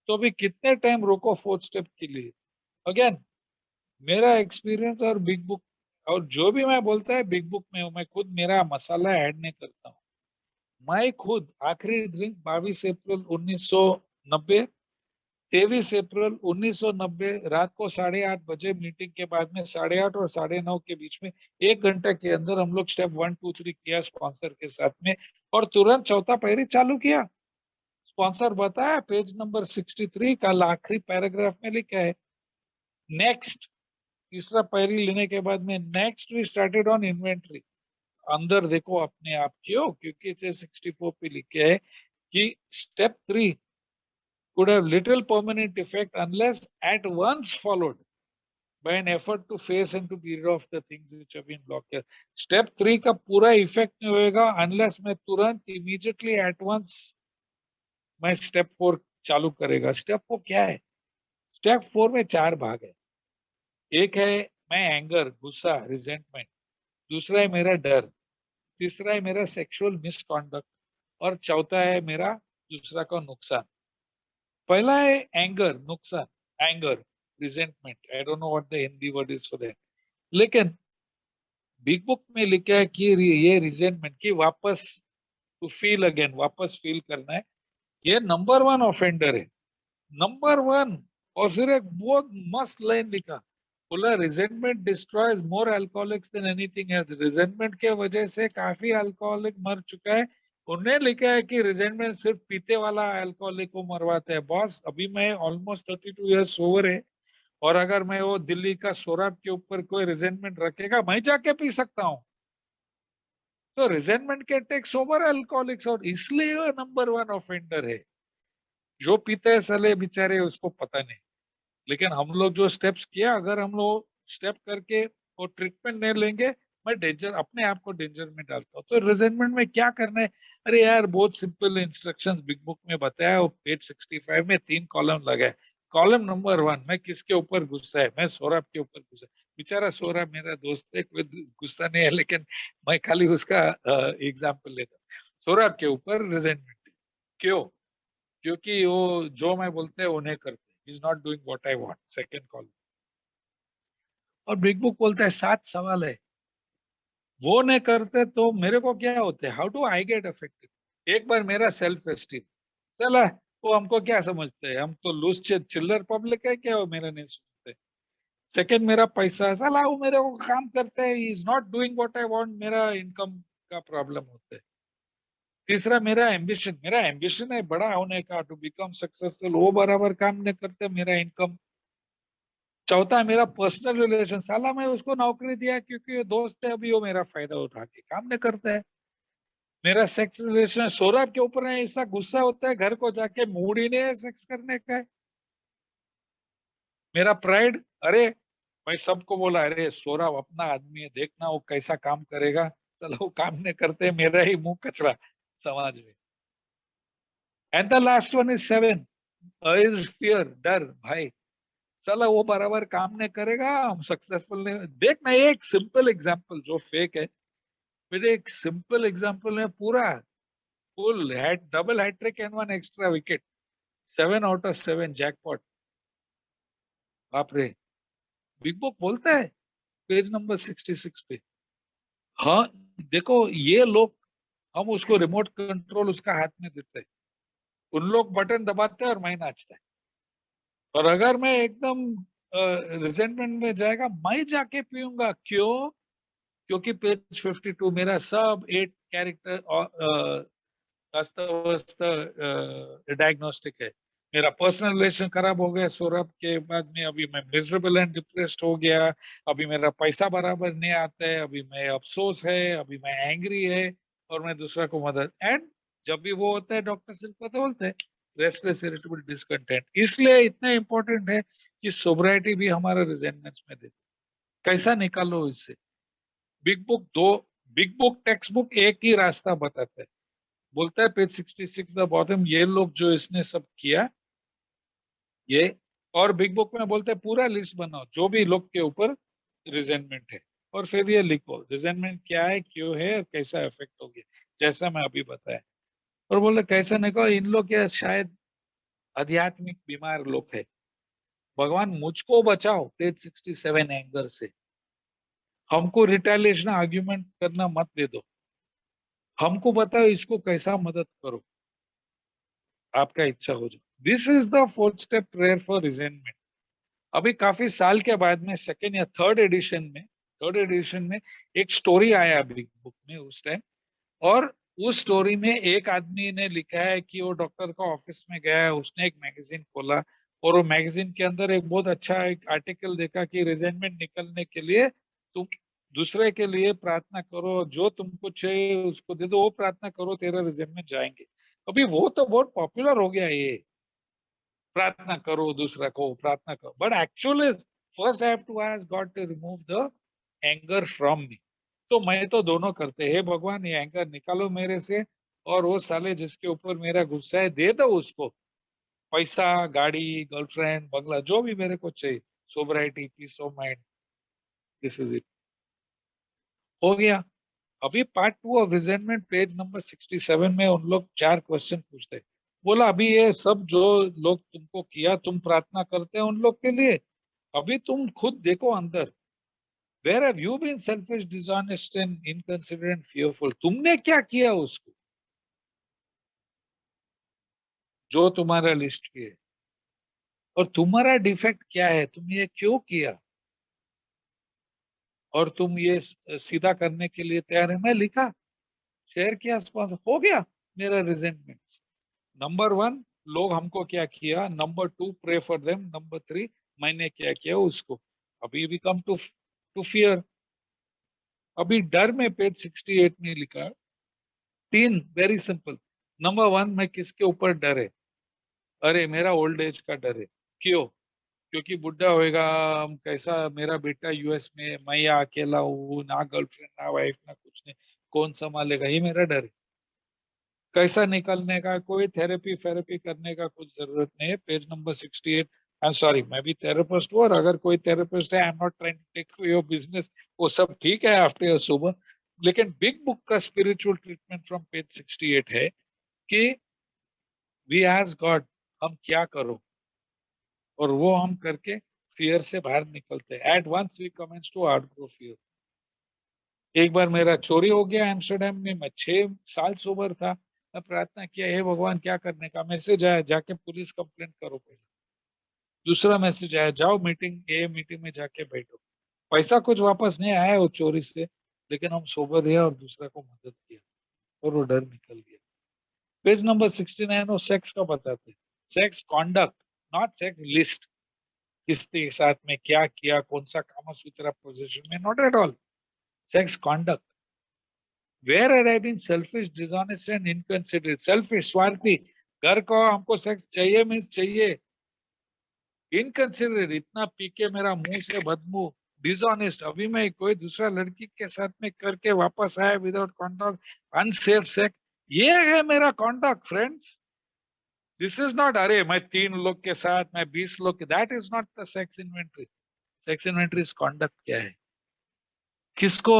तो अभी कितने टाइम रोको फोर्थ स्टेप के लिए? अगेन मेरा एक्सपीरियंस और बिग बुक, और जो भी मैं बोलता है बिग बुक में हूँ, मैं खुद मेरा मसाला ऐड नहीं करता हूँ। मैं खुद आखिरी ड्रिंक 22 अप्रैल 1990, 23 अप्रैल 1990 रात को 8:30 बजे मीटिंग के बाद में 8:30 और 9:30 के बीच में 1 घंटे के अंदर हम लोग स्टेप 1 2 3 किया स्पॉन्सर के साथ में, और तुरंत चौथा पहरी चालू किया। स्पॉन्सर बताया पेज नंबर 63 का आखिरी पैराग्राफ में लिखा है, नेक्स्ट, तीसरा पैरी लेने के बाद में next we started on inventory. अंदर देखो अपने आप क्यों, क्योंकि इसे 64 पे लिखे है कि step 3 could have little permanent effect unless at once followed by an effort to face and to be rid of the things which have been blocked here. Step 3 का पूरा इफेक्ट नहीं होएगा अनलेस मैं तुरंत इमीडिएटली एट वंस मैं step 4 चालू करेगा। Step 4 क्या है? स्टेप 4 में 4 भाग है। एक है मैं एंगर, गुस्सा, रिजेंटमेंट। दूसरा है मेरा डर। तीसरा है मेरा सेक्सुअल मिसकॉन्डक्ट। और चौथा है मेरा दूसरा का नुकसान। पहला है एंगर, नुकसान, anger, resentment. I don't know what the Hindi word is for that. लेकिन बिग बुक में लिखा है कि ये रिजेंटमेंट की वापस टू फील अगेन, वापस फील करना है, ये नंबर 1 ऑफेंडर है, नंबर 1। और फिर एक बहुत मस्त लाइन लिखा, बोला resentment destroys more alcoholics than anything else. Resentment के वजह से काफी अल्कोहलिक मर चुका है। उन्हें लिखा है कि रिजेंटमेंट सिर्फ पीते वाला अल्कोहलिक को मरवाता है। बॉस अभी मैं ऑलमोस्ट 32 ईयर्स ओवर है, और अगर मैं वो दिल्ली का शोराब के ऊपर कोई रिजेंटमेंट रखेगा, मैं जाके पी सकता हूँ। तो resentment can take sober alcoholics, और इसलिए वो नंबर 1 ऑफेंडर है। जो पीते हैं सले बेचारे उसको पता नहीं। लेकिन हम लोग जो स्टेप्स किया, अगर हम लोग स्टेप करके वो ट्रीटमेंट नहीं लेंगे, मैं डेंजर, अपने आप को डेंजर में डालता हूँ। तो रिजेंटमेंट में क्या करना है? अरे यार बहुत सिंपल इंस्ट्रक्शंस बिग बुक में बताया, वो पेज 65 में 3 कॉलम लगा है। कॉलम नंबर 1, मैं किसके ऊपर गुस्सा है? मैं सौरभ के ऊपर गुस्सा। बेचारा सौरभ मेरा दोस्त है, कोई गुस्सा नहीं है, लेकिन मैं खाली उसका एग्जाम्पल लेता हूँ। सौरभ के ऊपर रिजेंटमेंट। क्यों? क्योंकि वो जो मैं बोलते हैं वो नहीं करते, is not doing what I want. Second column. और बिग बुक बोलता है 7 सवाल है, वो नहीं करते तो मेरे को क्या होते, how do I get affected. एक बार मेरा सेल्फ एस्टीम, चला, वो हमको क्या समझते हैं, हम तो लूज चिल्लर पब्लिक है क्या, वो मेरा नहीं सुनते। सेकंड, मेरा पैसा, साला वो मेरे को काम करते हैं, is not doing what I want, मेरा इनकम का प्रॉब्लम होता है। तीसरा, मेरा एम्बिशन है बड़ा होने का, टू बिकम सक्सेसफुल, वो बराबर काम नहीं करते, मेरा इनकम। चौथा, मेरा पर्सनल रिलेशन, साला मैं उसको नौकरी दिया क्योंकि वो दोस्त है, अभी वो मेरा फायदा उठा के काम नहीं करता है। मेरा सेक्स रिलेशन सौरभ के ऊपर है, ऐसा गुस्सा होता है, घर को जाके मूड ही नहीं है सेक्स करने का है। मेरा प्राइड, अरे मैं सबको बोला, अरे सौरभ अपना आदमी है, देखना वो कैसा काम करेगा, चलो वो काम नहीं करते, मेरा ही मुंह कचरा समाज में। And the last one is 7, is fear, डर, भाई चलो वो बराबर काम नहीं करेगा, हम सक्सेसफुल नहीं। देखना, एक सिंपल एग्जांपल जो फेक है, फिर एक सिंपल एग्जांपल में पूरा full had double hattrick and one extra wicket, 7 out of 7 jackpot. बाप रे, बिग बुक बोलता है पेज नंबर 66 पे। हाँ, देखो ये लोग, हम उसको रिमोट कंट्रोल उसका हाथ में देते हैं, उन लोग बटन दबाते हैं और मैं नाचता है। और अगर मैं एकदम रिजेंटमेंट में जाएगा, मैं जाके पीऊंगा, क्यों? क्योंकि पेज 52 मेरा सब 8 कैरेक्टर अस्त व्यस्त डायग्नोस्टिक है। मेरा पर्सनल रिलेशन खराब हो गया सौरभ के बाद में, अभी मैं मिजरेबल एंड डिप्रेस्ड हो गया, अभी मेरा पैसा बराबर नहीं आता है, अभी मैं अफसोस है, अभी मैं एंग्री है, और मैं दूसरा को मदद। एंड जब भी वो होता है, डॉक्टर सिर्फ पता बोलते हैं रेस्टलेस इरिटेबल डिसकंटेंट। इसलिए इतना इंपॉर्टेंट है कि सोब्राइटी भी हमारा रिजेंटमेंट में दे, कैसा निकालो इससे। बिग बुक दो, बिग बुक टेक्स्ट बुक एक ही रास्ता बताता है, बोलता है पेज 66 द बॉटम, ये लोग जो इसने सब किया ये, और बिग बुक में बोलते हैं पूरा लिस्ट बनाओ जो भी लोग के ऊपर रिजेंटमेंट है, और फिर ये लिखो रिजेंटमेंट क्या है, क्यों है, और कैसा इफेक्ट हो गया, जैसा मैं अभी बताया। और बोले कैसा नहीं कहो, इन लोग क्या शायद आध्यात्मिक बीमार लोग है, भगवान मुझको बचाओ पेज 67 एंगर से, हमको रिटेलिएशन आर्ग्यूमेंट करना मत दे दो, हमको बताओ इसको कैसा मदद करो, आपका इच्छा हो जाए। This is the fourth step prayer for resentment. अभी काफी साल के बाद में सेकेंड या थर्ड एडिशन में एक स्टोरी आया बिग बुक में उस टाइम। और उस स्टोरी में एक आदमी ने लिखा है कि वो डॉक्टर का ऑफिस में गया है, उसने एक मैगजीन खोला, और वो मैगजीन के अंदर एक बहुत अच्छा एक आर्टिकल देखा कि रिजेंटमेंट निकलने के लिए तुम दूसरे के लिए प्रार्थना करो, जो तुमको चाहिए उसको दे दो, वो प्रार्थना करो, तेरा रिजेंटमेंट जाएंगे। अभी वो तो बहुत पॉपुलर हो गया ये, प्रार्थना करो दूसरा को, प्रार्थना करो, but actually first I have to ask God to remove the anger from me. तो मैं तो दोनों करते हैं, भगवान ये एंगर निकालो मेरे से, और वो साले जिसके ऊपर मेरा गुस्सा है दे दो उसको पैसा, गाड़ी, गर्लफ्रेंड, बंगला, जो भी मेरे को चाहिए, sobriety, peace of mind, this is it, हो गया। अभी part 2 of resentment page number 67 में उन लोग 4 क्वेश्चन पूछते हैं। बोला अभी ये सब जो लोग तुमको किया, तुम प्रार्थना करते हैं उन लोग के लिए, अभी तुम खुद देखो अंदर, where have you been selfish, dishonest and inconsiderate, fearful, तुमने क्या किया उसको, जो तुम्हारा लिस्ट पे है, और तुम्हारा डिफेक्ट क्या है, तुम ये क्यों किया, और तुम ये सीधा करने के लिए तैयार है। मैं लिखा, शेयर किया आसपास, हो गया मेरा रिजेंटमेंट। नंबर 1, लोग हमको क्या किया, number 2, pray for them, number 3, मैंने क्या किया उसको। अभी भी कम टू फियर। अभी डर में पेज 68 में लिखा 3 वेरी सिंपल। नंबर 1, मैं किसके ऊपर डर है, अरे मेरा ओल्ड एज का डर है। क्यों? क्योंकि बुढ़ा होएगा, हम कैसा, मेरा बेटा यूएस में, मैं यहाँ अकेला हूँ, ना गर्लफ्रेंड ना वाइफ ना कुछ नहीं, कौन संभालेगा, ये मेरा डर है। कैसा निकलने का, कोई थेरेपी फेरेपी करने का कुछ जरूरत नहीं है, page number 68। I am sorry, मैं भी थेरेपिस्ट हूँ, और अगर कोई थेरेपिस्ट है, I am not trying to take your business, वो सब ठीक है आफ्टर योर सुबह। लेकिन बिग बुक का स्पिरिचुअल ट्रीटमेंट फ्रॉम पेज 68 है कि वी आस्क गॉड, हम क्या करो, और वो हम करके फियर से बाहर निकलते हैं। At once we commence to outgrow fear. एक बार मेरा चोरी हो गया एम्स्टर्डम में, मैं 6 साल सोबर था। मैं प्रार्थना किया, हे भगवान क्या करने का। मैसेज आया, जाके पुलिस कंप्लेंट करो पहले। दूसरा मैसेज आया, जाओ मीटिंग में जाके बैठो। पैसा कुछ वापस नहीं आया वो चोरी से, लेकिन हम सोबर रहे और दूसरा को मदद किया और वो डर निकल गया। पेज नंबर 69 वो सेक्स का बताते हैं। Sex conduct, not sex list. किसके साथ में क्या किया, कौन सा कामसूत्र पोजीशन में, not at all. Sex conduct where are I been selfish, dishonest and inconsiderate. Selfish, स्वार्थी, घर को हमको सेक्स चाहिए मीन्स चाहिए। इनकंसिडरेट, इतना पी के मेरा मुंह से बदबू। डिसऑनेस्ट, अभी मैं कोई दूसरा लड़की के साथ में करके वापस आया विदाउट कॉन्टैक्ट, अनसेफ सेक्स। ये है मेरा contact friends. This is not अरे मैं 3 लोग के साथ, मैं 20 लोग के, that is not the sex inventory. Sex inventory is conduct. क्या है, किसको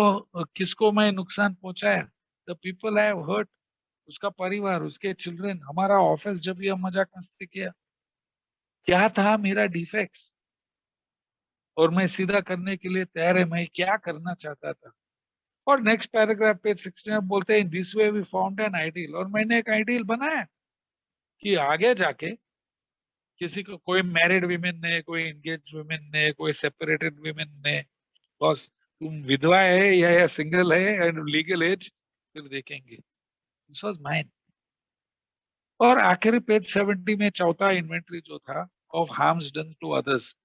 किसको मैं नुकसान पहुंचाया, the people I have hurt, उसका परिवार, उसके चिल्ड्रन, हमारा ऑफिस, जब ये मजाक मस्ती किया, क्या था मेरा डिफेक्ट्स और मैं सीधा करने के लिए तैयार है, मैं क्या करना चाहता था। और नेक्स्ट पैराग्राफ पे 16 में बोलते हैं, this way we found an ideal. और मैंने एक आइडियल बनाया कि आगे जाके किसी को, कोई मैरिड वीमेन ने, कोई एंगेज वीमेन ने, कोई सेपरेटेड वीमेन ने, बॉस तुम विधवा है या सिंगल है एंड लीगल एज, फिर देखेंगे। This was mine. और आखिरी पेज 70 में चौथा इन्वेंटरी जो था, of harms done to others.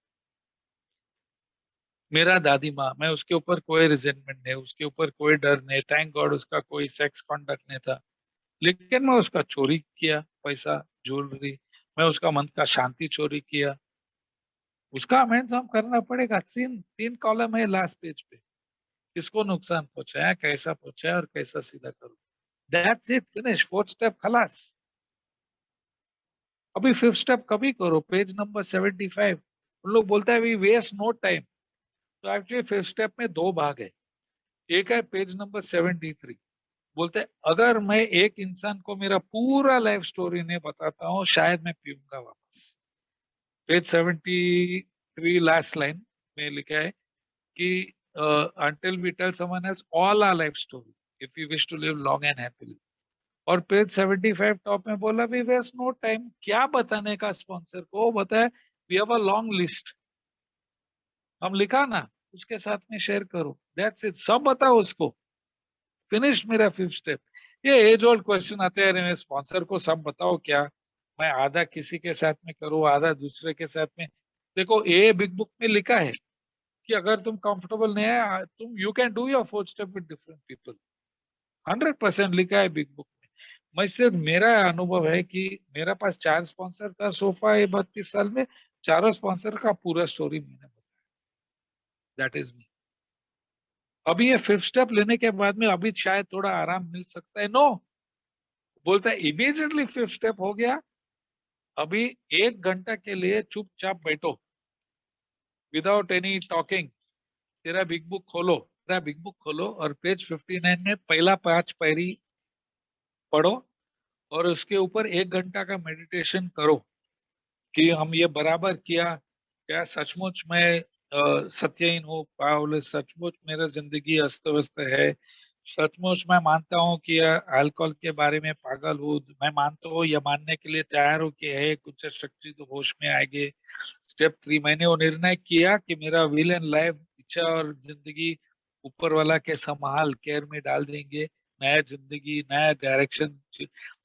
मेरा दादी माँ, मैं उसके ऊपर कोई रिजेंटमेंट नहीं, उसके ऊपर कोई डर नहीं, थैंक गॉड उसका कोई सेक्स कॉन्डक्ट नहीं था, लेकिन मैं उसका चोरी किया पैसा, ज्वेलरी। मैं उसका मन का शांति चोरी किया, उसका अमेंड्स हम करना पड़ेगा। 3 कॉलम है लास्ट पेज पे, किसको नुकसान पहुंचाया, कैसा पहुंचाया और कैसा सीधा करो। That's it, finish, 4th step खलास। अभी 5th स्टेप कभी करो, पेज नंबर 75। उन लोग बोलता है वी वेस्ट नो टाइम। तो एक्चुअली 5th स्टेप में 2 भाग है। एक है पेज नंबर 73, बोलते हैं अगर मैं एक इंसान को मेरा पूरा लाइफ स्टोरी नहीं बताता हूँ, शायद मैं पीऊंगा वापस। पेज 73 लास्ट लाइन में लिखा है कि until we tell someone else all our life story if we wish to live long and happily। और पेज 75 टॉप में बोला वी वेस्ट नो टाइम। क्या बताने का स्पॉन्सर को, बताया we have a long list, हम लिखा ना, उसके साथ में शेयर करो, दैट्स इट, सब बताओ उसको। फिनिश मेरा 5th स्टेप। ये एज ओल्ड क्वेश्चन आते हैं, स्पॉन्सर को सब बताओ क्या, मैं आधा किसी के साथ में करूँ, आधा दूसरे के साथ में। देखो ये बिग बुक में लिखा है कि अगर तुम कंफर्टेबल नहीं है, तुम you can do your 4th step with different people. 100% लिखा है बिग बुक में। मैं सिर्फ, मेरा अनुभव है कि मेरे पास 4 स्पॉन्सर था सोफा ये 32 साल में, चारों स्पॉन्सर का पूरा स्टोरी मैंने बताया। That is me. अभी ये 5th स्टेप लेने के बाद में अभी शायद थोड़ा आराम मिल सकता है, नो। बोलता है इमीडिएटली 5th स्टेप हो गया, अभी 1 घंटा के लिए चुपचाप बैठो विदाउट एनी टॉकिंग। तेरा बिग बुक खोलो, तेरा बिग बुक खोलो और पेज 59 में पहला 5 पैरी पढ़ो और उसके ऊपर 1 घंटा का मेडिटेशन करो कि हम ये बराबर किया, क्या सचमुच मैं सत्यहीन हूँ, पावल सचमुच मेरा जिंदगी अस्त व्यस्त है, सचमुच मैं मानता हूँ कि अल्कोहल के बारे में पागल हूँ, मैं मानता हूँ या मानने के लिए तैयार हूँ कि है कुछ शक्ति तो होश में आएगी। स्टेप 3, मैंने वो निर्णय किया कि मेरा विल एंड लाइफ, इच्छा और जिंदगी ऊपर वाला के संभाल केयर में डाल देंगे, नया जिंदगी, नया डायरेक्शन।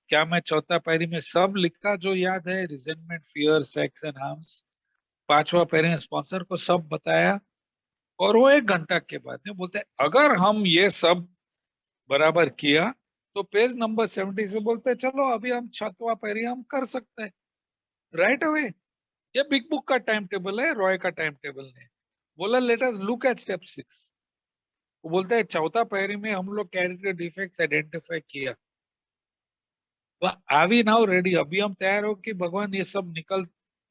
क्या मैं चौथा पायरी में सब लिखा जो याद है, resentment, fear, sex and harms. 5वां पैरी में स्पॉन्सर को सब बताया। और वो 1 घंटा के बाद में बोलते हैं अगर हम ये सब बराबर किया तो पेज नंबर 70 से बोलते हैं चलो अभी हम 7वां पैरी हम कर सकते हैं राइट अवे। ये बिग बुक का टाइम टेबल है, रॉय का टाइम टेबल नहीं। बोला let us look at step 6। वो बोलता है 4था पैरी में हम लोग कैरेक्टर डिफेक्ट्स आइडेंटिफाई किया, तो आवी नाउ रेडी, अभी हम तैयार हो कि भगवान ये सब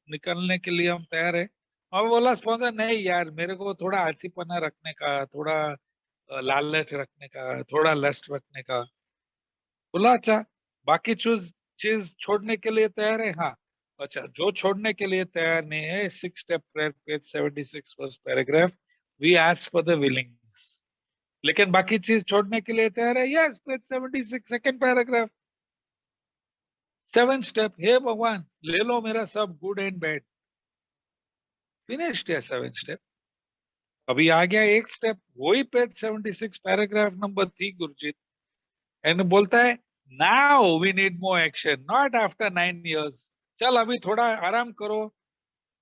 निकलने के लिए हम तैयार है। और बोला स्पॉन्सर नहीं यार, मेरे को थोड़ा आलसीपना रखने का, थोड़ा लालच रखने का, थोड़ा लस्ट रखने का। बोला अच्छा, बाकी चीज चीज छोड़ने के लिए तैयार है, हाँ। अच्छा, जो छोड़ने के लिए तैयार नहीं है, 6 step prayer page 76 first paragraph, we ask for the willingness. लेकिन बाकी चीज छोड़ने के लिए तैयार है, yes, page 76 second paragraph, 7 step, हे भगवान ले लो मेरा सब गुड एंड बैड, फिनिश्ड है 7 स्टेप। अभी आ गया 1 स्टेप, वही page 76 paragraph number 3 Gurjeet, and बोलता है now we need more action, not after 9 years. चल अभी थोड़ा आराम करो,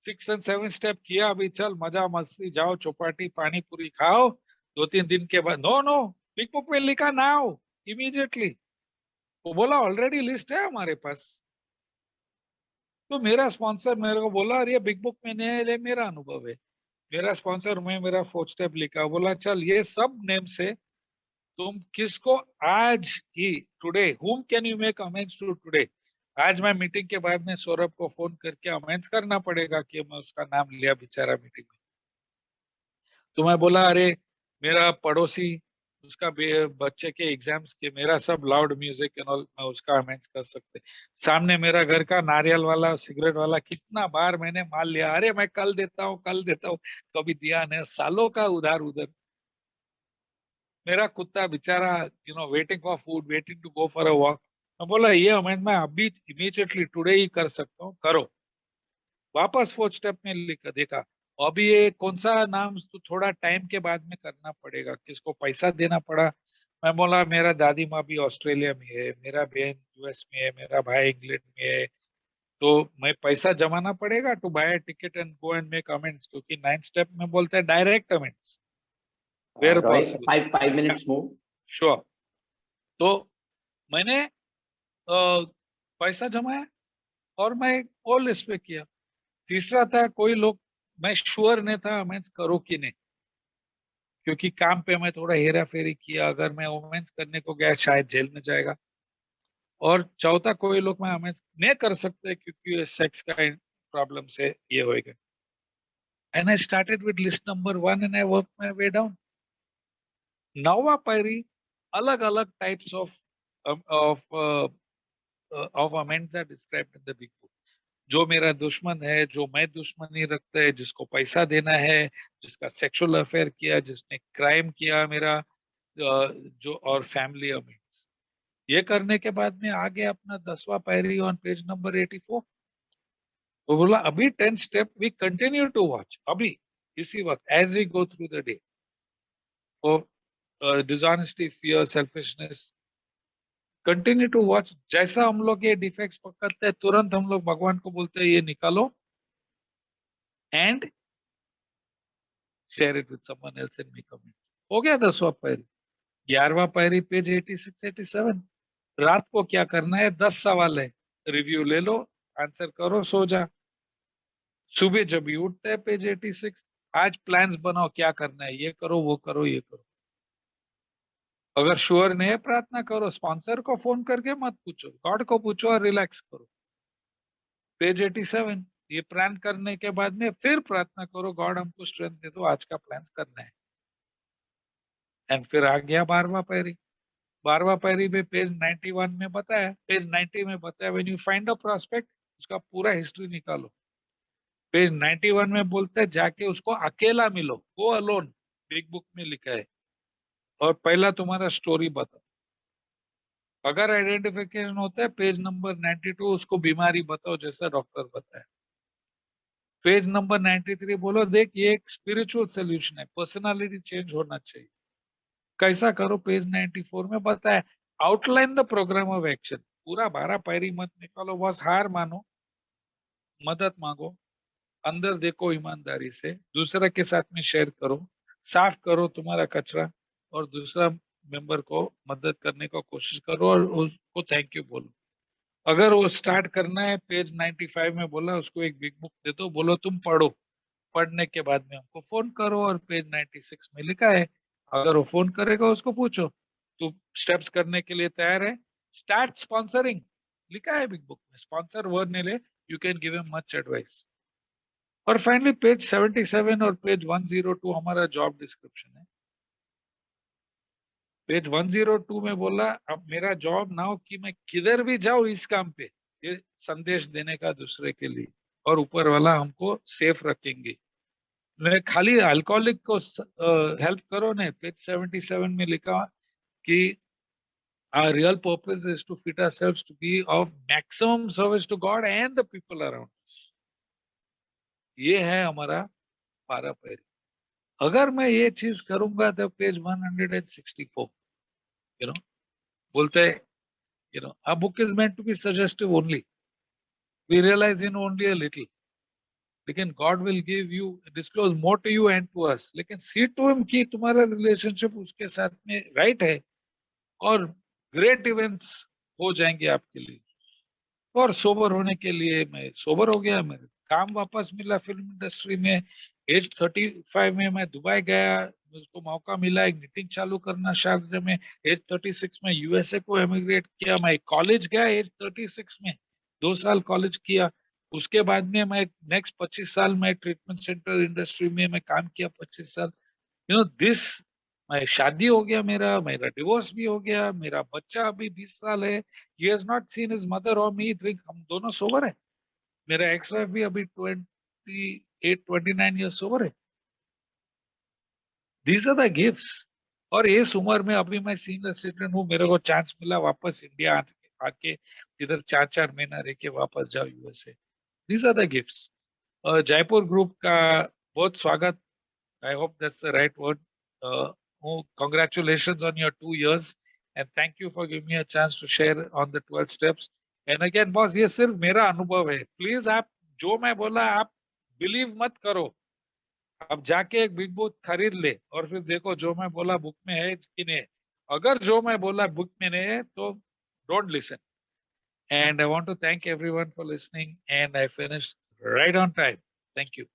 6 एंड 7 स्टेप किया, अभी चल मजा मस्ती, जाओ चौपाटी पानी पूरी खाओ, 2-3 दिन के बाद। नो नो, बिग बुक में लिखा नाउ, इमीडिएटली। वो बोला ऑलरेडी लिस्ट है हमारे पास। तो मेरा स्पॉन्सर मेरे को बोला अरे बिग बुक में नहीं है, ये मेरा अनुभव है, मेरा स्पॉन्सर, मैं मेरा 4 स्टेप लिखा, बोला चल ये सब नेम से तुम किसको आज ही, today, whom can you make amends to today. आज मैं मीटिंग के बाद में सौरभ को फोन करके अमेंड्स करना पड़ेगा कि मैं उसका नाम लिया बेचारा मीटिंग में। तो मैं बोला अरे मेरा पड़ोसी, उसका बच्चे के एग्जाम्स के, मेरा सब लाउड म्यूजिक एंड ऑल, मैं उसका अमेंड्स कर सकते। सामने मेरा घर का नारियल वाला सिगरेट वाला, कितना बार मैंने मान लिया, अरे मैं कल देता हूँ कल देता हूँ, कभी दिया नहीं, सालों का उधार उधर। मेरा कुत्ता बेचारा waiting for food, waiting to go for a walk. मैं बोला ये अमेंड मैं अभी इमीडिएटली टुडे ही कर सकता हूँ, करो। वापस 4 स्टेप में लिख देखा, अभी ये कौन सा नाम तो थोड़ा टाइम के बाद में करना पड़ेगा, किसको पैसा देना पड़ा। मैं बोला मेरा दादी माँ भी ऑस्ट्रेलिया में है, मेरा बहन यूएस में है, मेरा भाई इंग्लैंड में है, तो मैं पैसा जमाना पड़ेगा to buy ticket and go and make amends, क्योंकि 9 स्टेप में बोलते हैं direct amends where Rohit, possible. 5 minutes more. Sure. तो मैंने पैसा जमाया और मैं और लिस्ट पे किया। तीसरा था कोई लोग, मैं श्योर नहीं था वुमेन्स करो कि नहीं, क्योंकि काम पे मैं थोड़ा हेरा फेरी किया, अगर मैं वुमेन्स करने को गया शायद जेल में जाएगा। और चौथा कोई लोग मैं वुमेन्स नहीं कर सकते क्योंकि सेक्स का प्रॉब्लम से ये होएगा। And I started with list number 1 and I work my way down. नौवा पायरी, अलग अलग types of of amends are described in the big book. जो मेरा दुश्मन है, जो मैं दुश्मनी रखता है, जिसको पैसा देना है, जिसका सेक्सुअल अफेयर किया, जिसने क्राइम किया मेरा, जो और फैमिली अमेंड्स, ये करने के बाद में आगे अपना 10वां पायरी ऑन पेज नंबर 84। वो बोला अभी 10 step we continue to watch, अभी इसी वक्त as we go through the day. Dishonesty, fear, selfishness, continue to watch. जैसा हम लोग ये डिफेक्ट्स पकड़ते हैं, तुरंत हम लोग भगवान को बोलते हैं ये निकालो and share it with someone else and make amends. हो गया 10वां पायरी। 11वां पायरी पेज 86 87, रात को क्या करना है, 10 सवाल है, रिव्यू ले लो, आंसर करो, सो जा। सुबह जब भी उठते हैं पेज 86, आज प्लान्स बनाओ क्या करना है, ये करो वो करो ये करो। अगर श्योर नहीं है प्रार्थना करो, स्पॉन्सर को फोन करके मत पूछो, गॉड को पूछो और रिलैक्स करो। पेज 87, ये प्लान करने के बाद में फिर प्रार्थना करो, गॉड हमको स्ट्रेंथ दे दो, आज का प्लान करना है। एंड फिर आ गया 12वां पायरी। 12वां पायरी में पेज 91 में बताया, पेज 90 में बताया, when you find a prospect उसका पूरा हिस्ट्री निकालो। पेज 91 में बोलते हैं जाके उसको अकेला मिलो, गो अलोन, बिग बुक में लिखा है, और पहला तुम्हारा स्टोरी बताओ। अगर आइडेंटिफिकेशन होता है पेज नंबर 92, उसको बीमारी बताओ जैसा डॉक्टर बताया। पेज नंबर 93 बोलो देख ये एक स्पिरिचुअल सोल्यूशन है, पर्सनालिटी चेंज होना चाहिए, कैसा करो, पेज 94 में बताया। Outline the program of action, पूरा 12 पायरी मत निकालो, बस हार मानो, मदद मांगो, अंदर देखो ईमानदारी से, दूसरे के साथ में शेयर करो, साफ करो तुम्हारा कचरा, और दूसरा मेंबर को मदद करने का कोशिश करो और उसको थैंक यू बोलो। अगर वो स्टार्ट करना है, पेज 95 में बोला उसको एक बिग बुक दे दो, बोलो तुम पढ़ो, पढ़ने के बाद में हमको फोन करो, और पेज 96 में लिखा है अगर वो फोन करेगा उसको पूछो तू स्टेप्स करने के लिए तैयार है, स्टार्ट स्पॉन्सरिंग, लिखा है बिग बुक में, स्पॉन्सर वर्ड नहीं ले, you can give him much advice. और फाइनली पेज 77 और पेज 102 हमारा जॉब डिस्क्रिप्शन है। पेज 102 में बोला अब मेरा जॉब ना हो कि मैं किधर भी जाऊं इस काम पे, ये संदेश देने का दूसरे के लिए, और ऊपर वाला हमको सेफ रखेंगे। मैं खाली अल्कोहलिक को हेल्प करो ने, पेज 77 में लिखा कि our real purpose is to fit ourselves to be of maximum service to God and the people around us. ये है हमारा पारा पैरी। अगर मैं ये चीज करूंगा तो पेज 164, यू नो, बोलते हैं, a book is meant to be suggestive only. We realize only a little. लेकिन God will give you, disclose more to you and to us. लेकिन see to him कि तुम्हारा रिलेशनशिप उसके साथ में right है, और ग्रेट इवेंट्स हो जाएंगे आपके लिए। और सोबर होने के लिए मैं सोबर हो गया, मेरे काम वापस मिला फिल्म इंडस्ट्री में। एज 35 में मैं दुबई गया, मुझको मौका मिला एक मीटिंग चालू करना शारजा में। एज 36 में यूएसए को एमिग्रेट किया। मैं कॉलेज गया एज 36 में, 2 साल कॉलेज किया। उसके बाद में मैं नेक्स्ट 25 साल में ट्रीटमेंट सेंटर इंडस्ट्री में मैं काम किया, 25 साल। दिस, मैं शादी हो गया, मेरा मेरा डिवोर्स भी हो गया, मेरा बच्चा अभी 20 साल है। He has not seen his mother और मी ड्रिंक, हम दोनों सोबर है। मेरा एक्स वाइफ भी अभी 29 ईयर्स सोबर है। These are the gifts. और इस उम्र में अभी मैं सीनियर सिटीजन हूँ, मेरे को चांस मिला वापस इंडिया आके इधर 4-4 महीना रह के वापस जाओ USA. These are the gifts. Jaipur group का बहुत स्वागत। I hope that's the right word. Congratulations on your 2 years, and thank you for giving me a chance to share on the 12 steps. And again, boss, ये सिर्फ मेरा अनुभव है। Please आप जो मैं बोला आप बिलीव मत करो। आप जाके एक बिग बुक खरीद ले और फिर देखो जो मैं बोला बुक में है कि नहीं। अगर जो मैं बोला बुक में नहीं है तो don't listen. And I want to thank everyone for listening, and I finished right on time. Thank you.